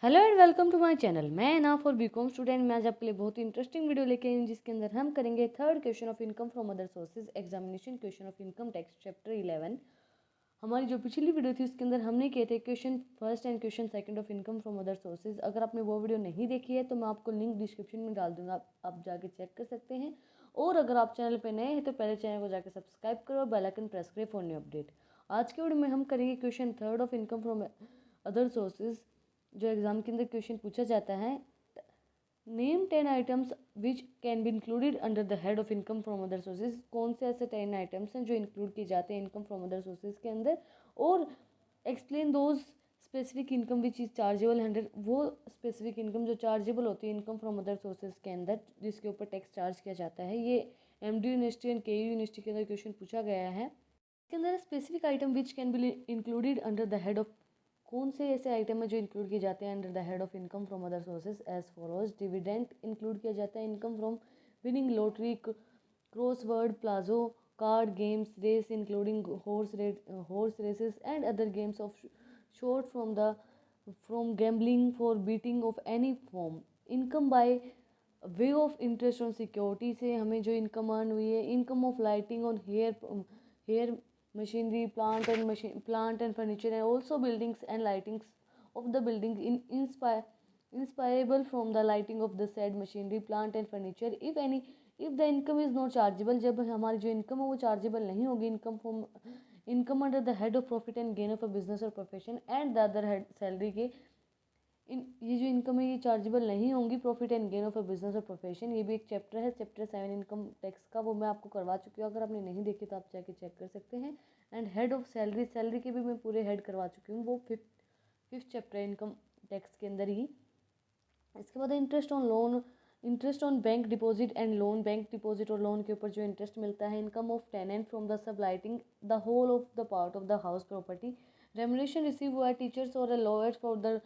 Hello and welcome to my channel. मैं ना for BCom student. मैं आज आपके लिए बहुत ही इंटरेस्टिंग वीडियो लेके आई हूँ जिसके अंदर हम करेंगे third question of income from other sources examination question of income tax chapter 11। हमारी जो पिछली वीडियो थी उसके अंदर हमने किए थे question first and question second of income from other sources. अगर आपने वो वीडियो नहीं देखी है तो मैं आपको लिंक डिस्क्रिप्शन में डाल दूंगा, आप जाके चेक कर सकते हैं। और अगर आप चैनल पर नए हैं तो पहले चैनल को जाकर सब्सक्राइब करो और बेल आइकन प्रेस करें फॉर न्यू अपडेट। आज के वीडियो में हम करेंगे question third of income from other sources. जो एग्जाम के अंदर क्वेश्चन पूछा जाता है, name 10 items which can be included under the head of income from other sources. कौन से ऐसे 10 आइटम्स हैं जो इंक्लूड किए जाते हैं इनकम फ्रॉम अदर सोर्सेज के अंदर। और explain those specific income which is chargeable under, वो स्पेसिफिक इनकम जो चार्जेबल होती है इनकम फ्रॉम अदर सोर्सेज के अंदर जिसके ऊपर टैक्स चार्ज किया जाता है। ये MD university and KU university के अंदर क्वेश्चन पूछा गया है। इसके अंदर specific item which can be included under the head of, कौन से ऐसे आइटम है जो इंक्लूड किए जाते हैं under the head of income from other sources as follows. Dividend include किया जाता है, income from winning lottery, crossword, प्लाजो, card games, race including horse races and other games of sort from gambling for betting of any form. Income by way of interest on security से हमें जो income earn हुई है। Income of letting on hire machinery, plant and furniture, and also buildings and lightings of the building inspirable from the lighting of the said machinery, plant and furniture, if the income is not chargeable। जब हमारी जो income है वो chargeable नहीं होगी, income under the head of profit and gain of a business और profession and the other head salary के, ये जो इनकम है ये चार्जेबल नहीं होंगी profit and gain of a business और प्रोफेशन। ये भी एक चैप्टर है, चैप्टर 7 इनकम टैक्स का, वो मैं आपको करवा चुकी हूँ। अगर आपने नहीं देखी तो आप जाके चेक कर सकते हैं। एंड हेड ऑफ सैलरी के भी मैं पूरे हेड करवा चुकी हूँ, वो फिफ्थ चैप्टर है इनकम टैक्स के अंदर ही। इसके बाद interest on bank deposit and loan, bank deposit और लोन के ऊपर जो इंटरेस्ट मिलता है। Income of tenant from the sub letting the whole of the part of the house property. Remuneration receive by teachers और lawyers for the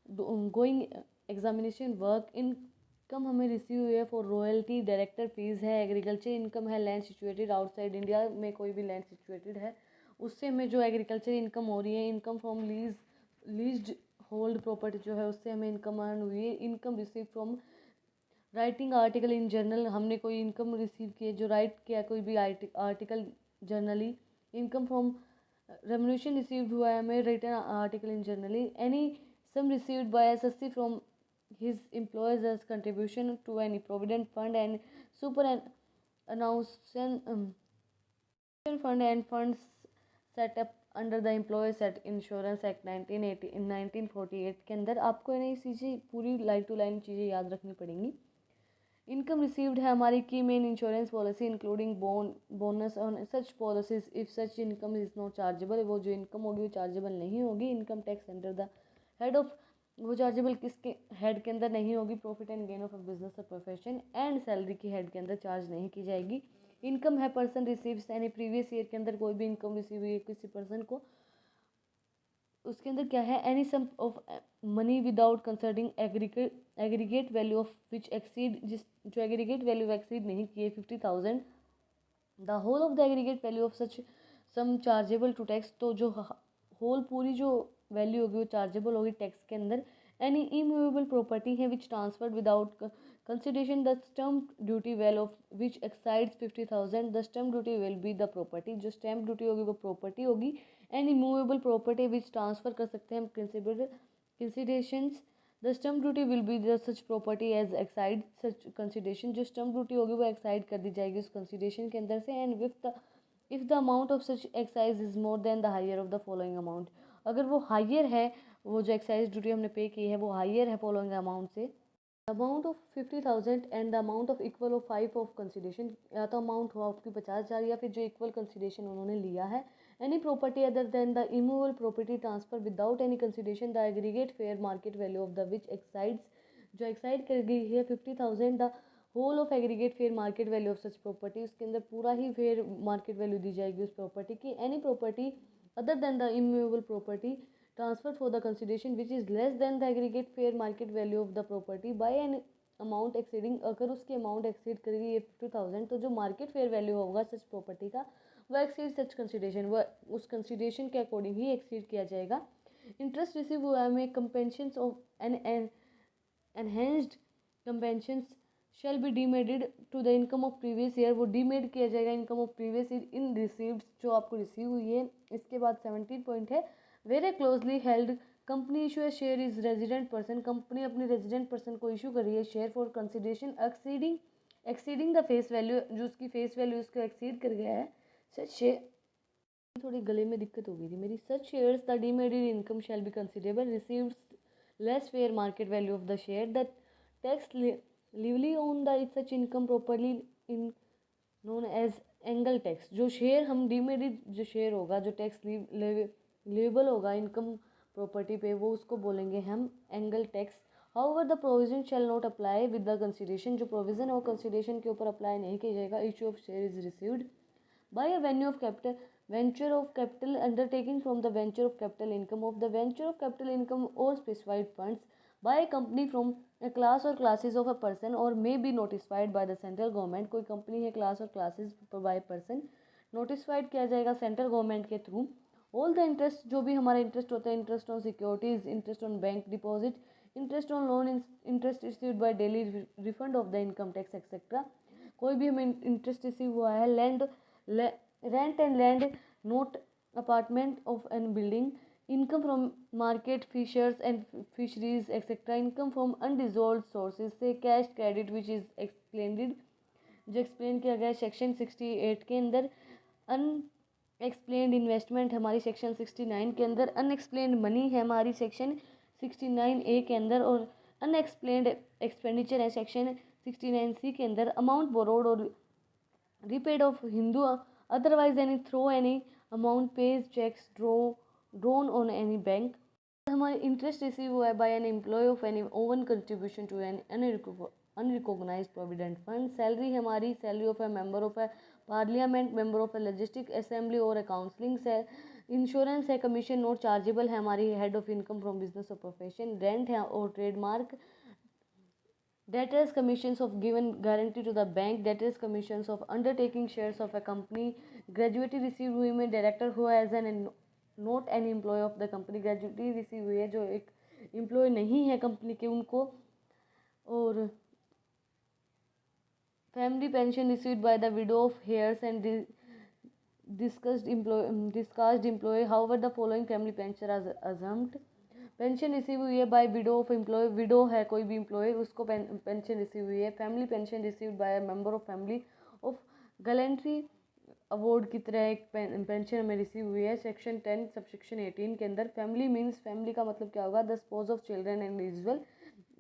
going examination work. Income हमें receive हुई है फॉर रॉयल्टी, डायरेक्टर फीस है। Agriculture income है, land situated outside India में कोई भी land situated है उससे हमें जो एग्रीकल्चर इनकम हो रही है। Income from lease hold property जो है उससे हमें इनकम अर्न हुई है। Income receive from writing article in journal, हमने कोई इनकम रिसीव की है जो राइट किया कोई भी article journal. Income from remuneration received हुआ है हमें return article in journal. Any sum received by assessee from his employees as contribution to any provident fund and superannuation fund and funds setup under the employee state insurance act 1948 के अंदर। आपको इन्हें चीज़ें पूरी line to line चीज़ें याद रखनी पड़ेंगी। इनकम रिसीव्ड है हमारी की main insurance policy including bonus on such policies if such income is not chargeable. वो जो इनकम होगी वो चार्जेबल नहीं होगी। Income tax under the head of, वो चार्जेबल किसके हेड के अंदर नहीं होगी, profit and gain of a business और प्रोफेशन एंड सैलरी की हेड के अंदर चार्ज नहीं की जाएगी। इनकम है पर्सन रिसीव्स यानी प्रीवियस ईयर के अंदर कोई भी इनकम रिसीव हुई है किसी पर्सन को, उसके अंदर क्या है, any sum of money without considering aggregate value of which exceed, जिस जो एग्रीगेट वैल्यू एक्सीड नहीं किए 50,000, the whole of the aggregate value of such sum chargeable to tax. तो जो होल पूरी जो वैल्यू होगी वो चार्जेबल होगी टैक्स के अंदर। एनी इमूवेबल प्रॉपर्टी है which transferred without consideration the stamp duty value of which exceeds 50,000, the stamp duty will be the property. जो स्टैम्प ड्यूटी होगी वो प्रॉपर्टी होगी। Any movable property which transfer कर सकते हैं हम considerations, the stamp duty will be the such property as exceed such consideration. जो stamp duty होगी वो एक्साइड कर दी जाएगी उस कंसिडरेशन के अंदर से। And with the if the amount of such excise is more than the higher of the following amount, अगर वो हायर है, वो जो एक्साइज ड्यूटी हमने पे की है वो हायर है फॉलोइंग अमाउंट से, amount of 50,000 and the amount of equal of 5 of consideration, या तो अमाउंट हो आपकी 50,000 या फिर जो इक्वल कंसिडरेशन उन्होंने लिया है। Any property other than the immovable property transfer without any consideration the aggregate fair market value of the which exceeds, जो एक्साइड कर गई है 50,000, the whole of aggregate fair market value of such property, उसके अंदर पूरा ही fair market value दी जाएगी उस प्रॉपर्टी की। Any property other than the immovable property transferred for the consideration which is less than the aggregate fair market value of the property by an amount exceeding, अगर उसकी amount exceed करेगी ये 50,000 तो जो मार्केट फेयर वैल्यू होगा सच property का वो exceed सच consideration, वह उस कंसिडरेशन के अकॉर्डिंग ही एक्सीड किया जाएगा। इंटरेस्ट रिसीव हुआ है में compensations of an enhanced compensations shall be deemed to the income of previous year, वो डीमेड किया जाएगा income of previous year in received, जो आपको रिसीव हुई है। इसके बाद 17 पॉइंट है, very closely held company issue A share is resident person, company अपनी रेजिडेंट पर्सन को इशू कर रही है share for consideration exceeding the face value, जो उसकी फेस वैल्यू उसको एक्सीड कर गया है। सच शेयर, थोड़ी गले में दिक्कत हो गई थी मेरी। Such shares the deemed income shall be considerable received less fair market value of the share, the tax levy on the such income properly in known as angel tax, जो शेयर हम डीमेडेड जो share होगा, जो tax leviable होगा income property पे, वो उसको बोलेंगे हम angel tax. However the provision shall not apply with the consideration, जो प्रोविजन है वो कंसिडरेशन के ऊपर अप्लाई नहीं किया जाएगा। Issue of share is received by a venture of capital undertaking from the venture of capital income of the venture of capital income or specified funds by a company from a class or classes of a person or may be notified by the central government, कोई company है class और classes by person notified किया जाएगा central government के through. All the interest, जो भी हमारा interest होता है, interest on securities, interest on bank deposit, interest on loan, interest received by daily refund of the income tax etcetera, कोई भी हमें इंटरेस्ट रिसीव हुआ है, land rent and land note apartment of an building, income from market fishers and fisheries etcetera, income from undissolved sources से cash credit which is एक्सप्लेंडेड, जो explain किया गया है सेक्शन 68 के अंदर। अनएक्सप्लेन्ड इन्वेस्टमेंट हमारी सेक्शन 69 के अंदर, अनएक्सप्लेन्ड मनी है हमारी सेक्शन 69A के अंदर, और अनएक्सप्लेन्ड एक्सपेंडिचर है सेक्शन 69C के अंदर। अमाउंट बोरोड और repaid of Hindu, otherwise any throw any amount pays checks drawn on any bank। हमारे इंटरेस्ट रिसीव हुआ है by an employ of any own contribution to an unrecognized provident fund. Salary हमारी salary of a member of a parliament, member of a legislative assembly और a counselling से। Insurance है, commission not chargeable है हमारी head of income from business और profession. Rent है और trademark. Debtors commissions of given guarantee to the bank, debtors commissions of undertaking shares of a company, gratuity received हुई में director हुआ as an not an employ of the company, gratuity receive हुई है जो एक employ नहीं है company के उनको। और family pension received by the widow of heirs and deceased employ, however the following family pension are exempted. Pension receive हुई है by widow of employ, widow है कोई भी एम्प्लॉय उसको पेंशन रिसीव हुई है। Family pension received by member of family of gallantry award की तरह एक पेंशन हमें रिसीव हुई है सेक्शन 10 सबसेक्शन 18 के अंदर। फैमिली मीन्स, फैमिली का मतलब क्या होगा, the suppose of children and individual,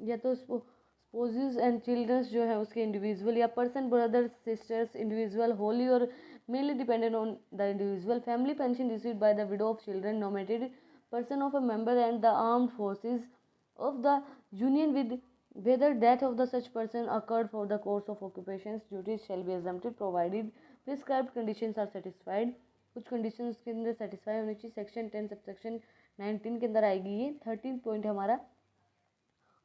या तो स्पोजेज एंड चिल्ड्रंस जो है उसके इंडिविजुअल, या person brothers sisters individual wholly और mainly dependent on the individual. Family pension received by the widow of children nominated person of a member and the armed forces of the union with whether death of the such person occurred for the course of occupations duties shall be exempted provided prescribed conditions are satisfied। कुछ conditions के अंदर satisfy होनी चाहिए। Section 10 subsection 19 के अंदर आएगी ये। 13 point हमारा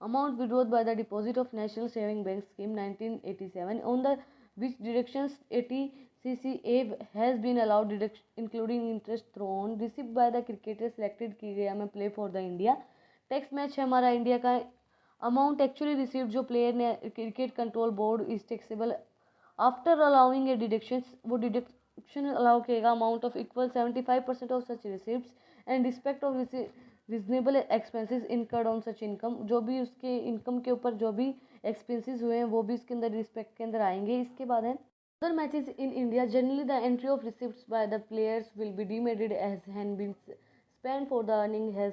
amount withdrawn by the deposit of National Saving Bank Scheme 1987 on the which deductions 80 CCA has been allowed including interest thrown received by the cricketer selected की गया में play for the India। Test match है हमारा India का। Amount actually received जो player ने cricket control board is taxable after allowing a deductions, वो deduction allow किएगा amount of equal 75% of such receipts and respect of reasonable expenses incurred on such income, जो भी उसके income के ऊपर जो भी एक्सपेंसेस हुए हैं वो भी इसके अंदर रिस्पेक्ट के अंदर आएंगे। इसके बाद है other matches in India generally the entry of receipts by the players will be deemed as have been spend for the earning has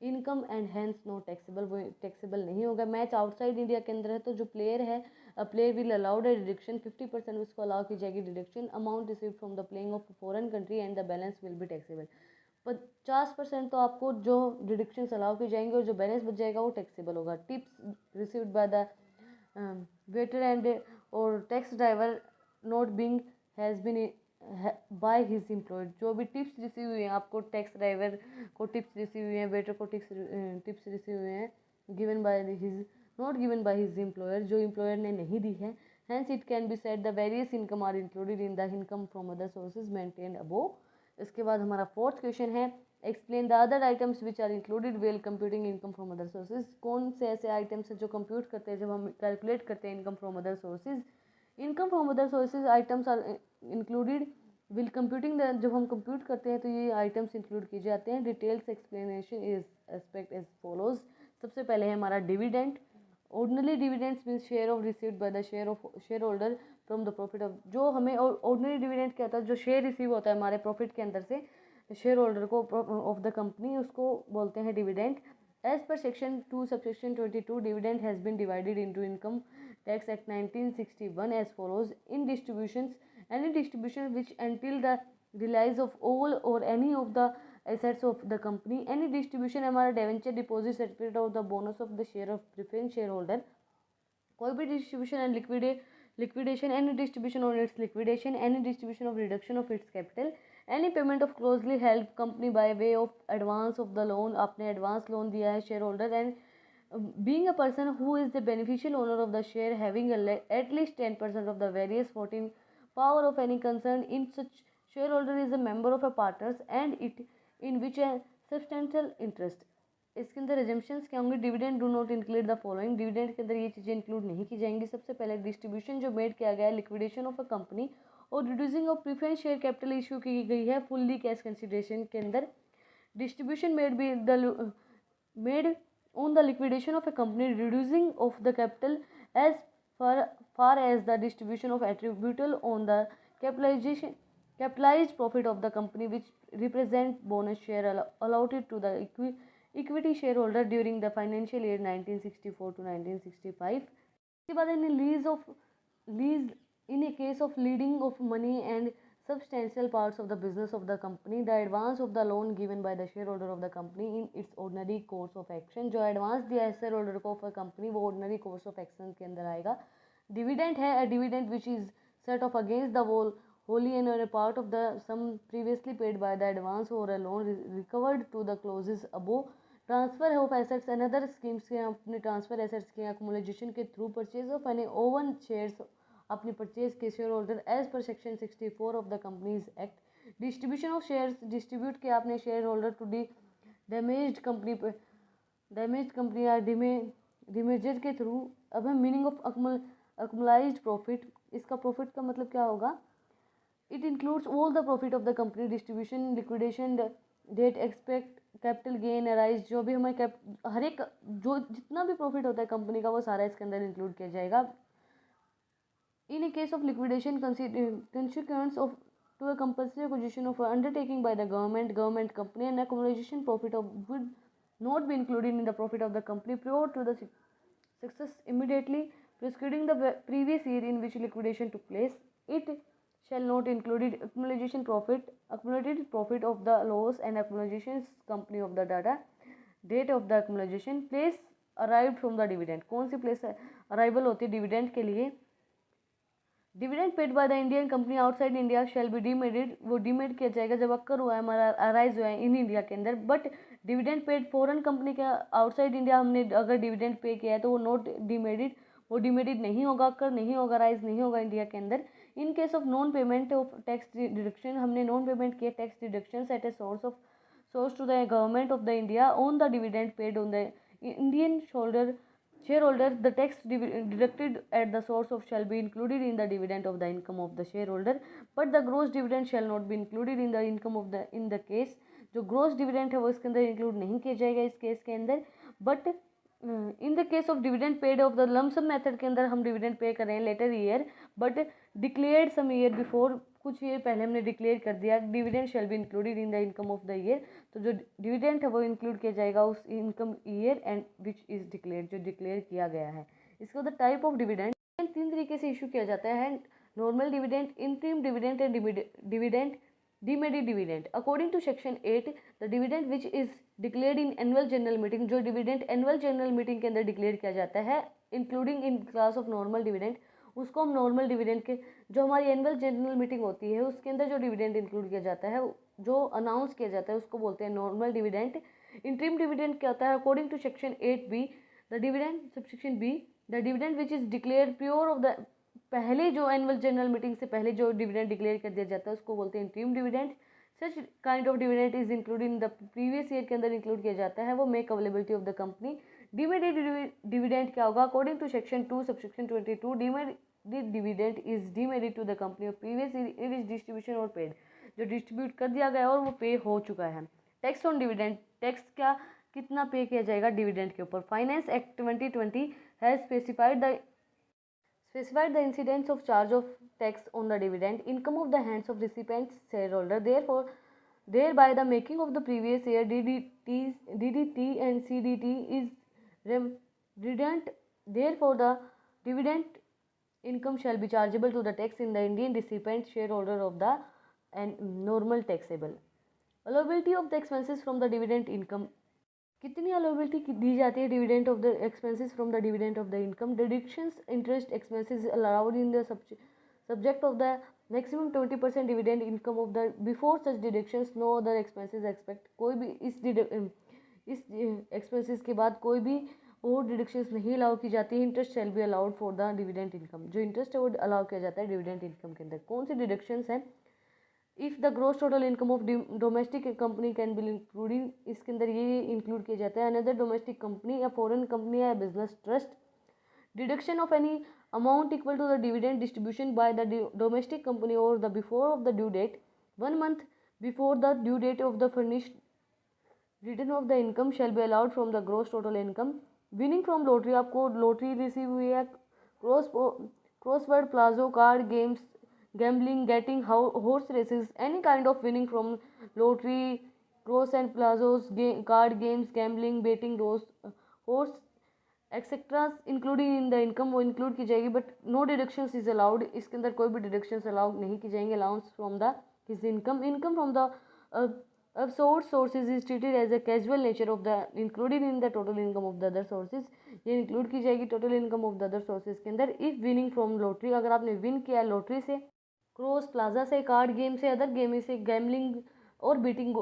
income and hence no taxable, वो टैक्सेबल नहीं होगा। मैच आउटसाइड इंडिया के अंदर है तो जो player है player will allowed है डिडक्शन 50% उसको अलाउ की जाएगी deduction. Amount receive from the playing of foreign country and the balance will be taxable. 50% तो आपको जो डिडक्शंस अलाउ की जाएंगे और जो बैलेंस बच जाएगा वो टैक्सेबल होगा। Tips received by the waiter and और taxi driver not being has been by his employed, जो भी टिप्स रिसीव हुए हैं आपको, टैक्स ड्राइवर को टिप्स रिसीव हुए हैं, वेटर को टिप्स रिसीव हुए हैं, given by his not given by his employer, जो एम्प्लॉयर ने नहीं दी है। Hence it can be said the various income are included in the income from other sources maintained above. इसके बाद हमारा फोर्थ क्वेश्चन है explain the other items which are included well computing income from other sources. कौन से ऐसे items हैं जो compute करते हैं जब हम कैलकुलेट करते हैं income from other sources. Income from other sources items are included will computing the, जब हम कंप्यूट करते हैं तो ये आइटम्स इंक्लूड किए जाते हैं। Details explanation is aspect as follows. सबसे पहले है हमारा dividend. Ordinary dividends means share of received by the share holder from the profit of, जो हमें ऑर्डिनरी डिविडेंड क्या होता है, जो शेयर रिसीव होता है हमारे प्रॉफिट के अंदर से शेयर होल्डर को ऑफ द कंपनी, उसको बोलते हैं dividend. As per section 2 subsection 22 dividend has been divided into income tax act 1961 as follows. In distributions any distribution which until the release of all or any of the assets of the company, any distribution हमारा debenture deposit certificate of the bonus of the share of preference shareholder, कोई भी distribution and liquidation, any distribution on its liquidation, any distribution of reduction of its capital, any payment of closely held company by way of advance of the loan, आपने advance loan दिया है shareholder, and being a person who is the beneficial owner of the share having at least 10% of the various voting power of any concern in such shareholder is a member of a partners and it in which a substantial interest। इसके अंदर assumptions क्या होंगे। Dividend do not include the following, dividend के अंदर ये चीज़ें include नहीं की जाएंगी। सबसे पहले डिस्ट्रीब्यूशन जो मेड किया गया है, लिक्विडेशन ऑफ अ कंपनी और reducing of preference share capital issue की गई है फुल्ली कैश कंसिडरेशन के अंदर। Distribution made be the made on the liquidation of a company, reducing of the capital as far as the distribution of attributable on the capitalized profit of the company which represent bonus share allotted to the equity shareholder during the financial year 1964 to 1965। इसके बाद lease in a case of leading of money and substantial parts of the business of the company, the advance of the loan given by the shareholder of the company in its ordinary course of action। जो advance दिया है share holder को of company वो ordinary course of action के अंदर आएगा। Dividend है a dividend which is set of against the wholly and a part of the sum previously paid by the advance or a loan recovered to the clauses above। Transfer of assets and other schemes के अपने transfer assets के accumulation के through purchase of any own shares अपनी purchase के share holder as per section 64 of the companies act. Distribution of shares distribute किया आपने share holder to damaged company या demerged के थ्रू। अब है मीनिंग ऑफ अक्मुलाइज्ड प्रॉफिट। इसका profit का मतलब क्या होगा। It includes all the profit of the company, distribution, liquidation, date expect capital gain arise, जो भी हमारे हर एक जो जितना भी प्रॉफिट होता है कंपनी का वो सारा इसके अंदर इंक्लूड किया जाएगा। In a case of liquidation, consequence of to a compulsory acquisition of undertaking by the government company, and accumulation profit of would not be included in the profit of the company prior to the success immediately preceding the previous year in which liquidation took place. It shall not include accumulation profit, accumulated profit of the loss and accumulation company of the date of the accumulation, place arrived from the dividend। कौन सी place arrival होती है dividend के लिए। Dividend paid by the Indian company outside India shall be deemed, वो deemed किया जाएगा जब occur हुआ है हमारा अराइज हुआ है इन इंडिया के अंदर। But dividend paid foreign company के आउटसाइड इंडिया हमने अगर डिविडेंड पे किया है तो वो नॉट डीमेडेड, वो डीमेडेड नहीं होगा, अक्कर नहीं होगा, राइज नहीं होगा इंडिया के अंदर। In case of non payment of tax deduction, हमने नॉन पेमेंट किया tax deduction at a source to the government of the India on the dividend paid on the Indian shareholder, the tax deducted at the source of shall be included in the dividend of the income of the shareholder, but the gross dividend shall not be included in the income of the in the case। जो gross dividend है वो इसके अंदर include नहीं किया जाएगा इस case के अंदर। But in the case of dividend paid of the lump sum method के अंदर हम डिविडेंड पे कर रहे हैं later year, but declared some year before, कुछ ईयर पहले हमने डिक्लेयर कर दिया dividend shall be included in the income of the year, तो जो डिविडेंड है वो इंक्लूड किया जाएगा उस income year and which is declare, जो डिक्लेयर किया गया है। इसके बाद टाइप ऑफ डिविडेंड तीन तरीके से इशू किया जाता है, normal dividend, interim dividend and dividend demerit dividend। According to section 8 the dividend which is declared in annual general meeting, जो डिविडेंड एनुअल जनरल मीटिंग के अंदर डिक्लेयर किया जाता है including in class of normal dividend, उसको हम normal dividend के जो हमारी एनुअल जनरल मीटिंग होती है उसके अंदर जो डिविडेंड इंक्लूड किया जाता है, जो अनाउंस किया जाता है उसको बोलते हैं नॉर्मल डिविडेंड। इंटरिम डिविडेंड क्या होता है according to section 8b the dividend subsection B the dividend which is declare pure of the, पहले जो एनुअल जनरल मीटिंग से पहले जो डिविडेंड डिक्लेयर कर दिया जाता है उसको बोलते हैं interim dividend. Such kind of dividend is included in the previous year के अंदर इंक्लूड किया जाता है, वो make availability of the company. Demerited dividend क्या होगा? According to section 2 subsection 22, demerited dividend is demerit to the company of previous year it is distribution और paid, जो डिस्ट्रीब्यूट कर दिया गया और वो पे हो चुका है। टैक्स ऑन डिविडेंड, टैक्स क्या कितना पे किया जाएगा डिविडेंड के ऊपर? Finance act 2020 has specified the incidence of charge of tax on the dividend income of the hands of recipients shareholder. Therefore, thereby the making of the previous year DDT and CDT is redundant. Therefore, the dividend income shall be chargeable to the tax in the Indian recipient shareholder of the and normal taxable. Allowability of the expenses from the dividend income. कितनी अलाउबिलिटी दी जाती है dividend of the expenses from the dividend of the income? Deductions interest expenses allowed in the subject of the maximum 20% dividend income of the before such deductions no other expenses expect. कोई भी इस expenses के बाद कोई भी और deductions नहीं allow की जाती है। Interest shall be allowed for the dividend income, जो इंटरेस्ट है वो अलाउ किया जाता है डिविडेंड इनकम के अंदर। कौन सी डिडक्शंस हैं? If the gross total income of domestic company can be including, इसके अंदर ये इंक्लूड किया जाता है। अनदर डोमेस्टिक कंपनी या फॉरेन कंपनी या business trust, deduction of any amount equal to the dividend distribution by the domestic company और the before of the due date 1 month before the due date of the furnished return of the income shall be allowed from the gross total income. Winning from lottery, आपको lottery receive हुई है, crossword, प्लाजो, card games, gambling, getting horse races, any kind of winning from lottery, cross and plazos, card games, gambling, betting, horse etcetera including in the income, वो include की जाएगी but no deductions is allowed. इसके अंदर कोई भी deductions allowed नहीं की जाएंगे। Allowance from the his income, income from the sources is treated as a casual nature of the included in the total income of the other sources, ये include की जाएगी total income of the other sources के अंदर। If winning from lottery, अगर आपने win किया है lottery से, क्रॉस प्लाजा से, कार्ड गेम से, अदर गेम से, गैमलिंग और बीटिंग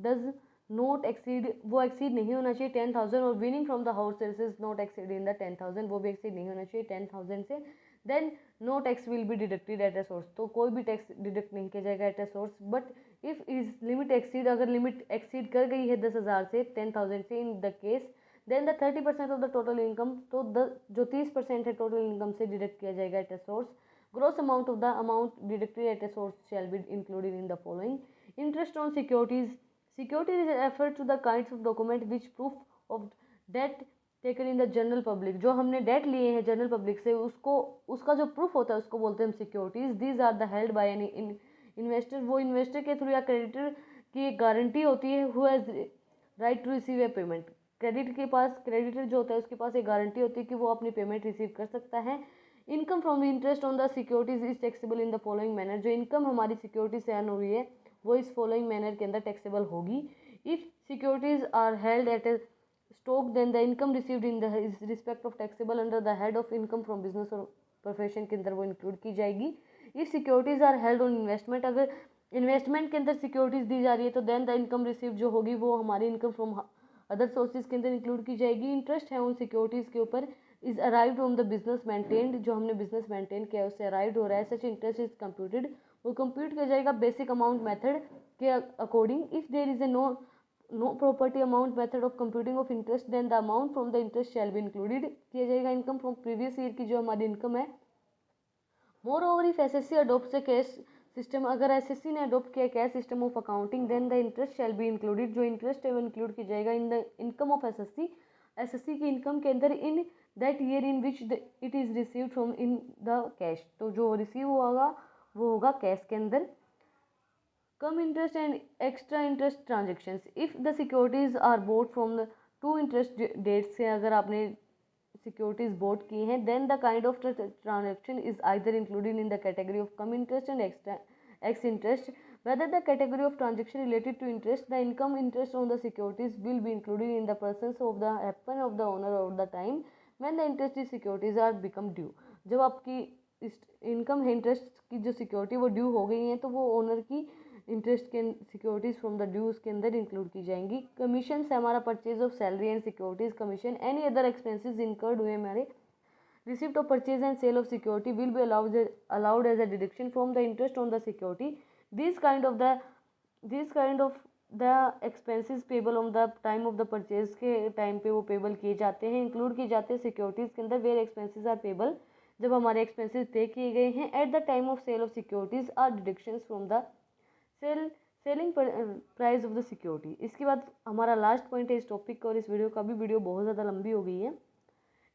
डज नोट एक्सीड, वो एक्सीड नहीं होना चाहिए 10,000, और winning from the horse races not exceed in the 10,000, वो भी एक्सीड नहीं होना चाहिए 10,000 से। Then no tax will be deducted at a source, तो कोई भी टैक्स डिडक्ट नहीं किया जाएगा at a source. But if is limit exceed, अगर लिमिट एक्सीड कर गई है 10,000 से 10,000 से in the case, then the 30% of the total income, तो जो 30% है टोटल इनकम से डिडक्ट किया जाएगा at a source. Gross amount of the amount deducted at a source shall be included in the following. Interest on securities. Security is referred to the kinds of document which proof of debt taken in the general public. जो हमने date लिए हैं general public से, उसको उसका जो proof होता है उसको बोलते हैं हम securities. These are the held by any investor, वो इन्वेस्टर के थ्रू या क्रेडिटर की एक गारंटी होती है। Who has right to receive a payment, credit के पास, क्रेडिटर जो होता है उसके पास एक गारंटी होती है कि वो अपनी पेमेंट रिसीव कर सकता है। Income from the interest on the securities is taxable in the following manner, जो इनकम हमारी सिक्योरिटी से अर्न हुई है वो इस फॉलोइंग मैनर के अंदर टैक्सेबल होगी। If securities are held at a stock then the income received in the respect of taxable under the head of income from business और प्रोफेशन के अंदर वो इंक्लूड की जाएगी। If securities are held on investment, अगर investment के अंदर securities दी जा रही है तो देन द इनकम रिसीव जो होगी वो हमारी इनकम फ्रॉम अदर सोर्सेज के अंदर इंक्लूड की जाएगी। इंटरेस्ट है उन सिक्योरिटीज़ के ऊपर is arrived on the business maintained, जो हमने बिजनेस मेंटेन किया है उससे अराइव्ड हो रहा है। सच इंटरेस्ट इज कंप्यूटेड, वो कंप्यूट किया जाएगा बेसिक अमाउंट मेथड के according. If there is a no property amount method of computing of interest then the amount from the interest shall be included किया जाएगा income from previous year की जो हमारी income है। Moreover if SSC adopt a cash system, अगर SSC ने adopt किया cash system of accounting then the interest shall be included, जो इंटरेस्ट है वो इंक्लूड की जाएगा in the income of SSC, SSC की इनकम के अंदर in that year in which it is received from in the cash, तो जो रिसीव होगा वो होगा कैश के अंदर। Cum interest and extra interest transactions, if the securities are bought from the to interest date से, अगर आपने सिक्योरिटीज बोट की हैं then the kind of transaction is either included in the category of cum interest and ex interest, whether the category of transaction related to interest, the income interest on the securities will be included in the presence of the happen of the owner of the time when the interest is securities are become due। जब आपकी income है interest की जो security वो due हो गई हैं तो वो ओनर की इंटरेस्ट के सिक्योरिटीज़ फ्रॉम द ड्यूज के अंदर इंक्लूड की जाएंगी। कमीशन से हमारा purchase of salary and securities commission, any other expenses incurred हुए हमारे receipt of purchase and sale of security will be allowed as a deduction from the interest on the security. These kind of the this kind of the expenses payable on the time of the purchase के time पे वो payable किए जाते हैं, include किए जाते हैं securities के अंदर, वेयर एक्सपेंसेस आर पेबल, जब हमारे एक्सपेंसेस पे किए गए हैं। At the time of sale of securities are deductions from the selling price of the security. इसके बाद हमारा लास्ट पॉइंट है इस टॉपिक का, और इस वीडियो का भी वीडियो बहुत ज़्यादा लंबी हो गई है।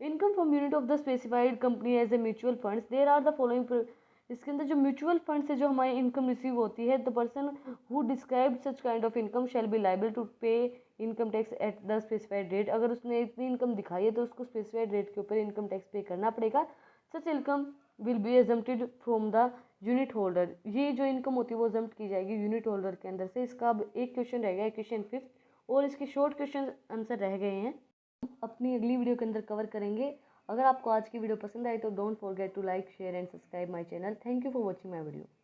Income from unit of the specified company as a mutual funds, there are the following. इसके अंदर जो म्यूचुअल फंड से जो हमारी इनकम रिसीव होती है, the person who describe such kind of income shall be liable to pay income tax at the specified rate. अगर उसने इतनी इनकम दिखाई है तो उसको स्पेसिफाइड रेट के ऊपर इनकम टैक्स पे करना पड़ेगा। Such income will be exempted from the unit holder. ये जो इनकम होती है वो एजम्प्ट की जाएगी यूनिट होल्डर के अंदर से। इसका अब एक क्वेश्चन रह गया, क्वेश्चन 5, और इसके शॉर्ट क्वेश्चन आंसर रह गए हैं, अपनी अगली वीडियो के अंदर कवर करेंगे। अगर आपको आज की वीडियो पसंद आई तो don't forget to like, share and subscribe my channel. Thank you for watching my video.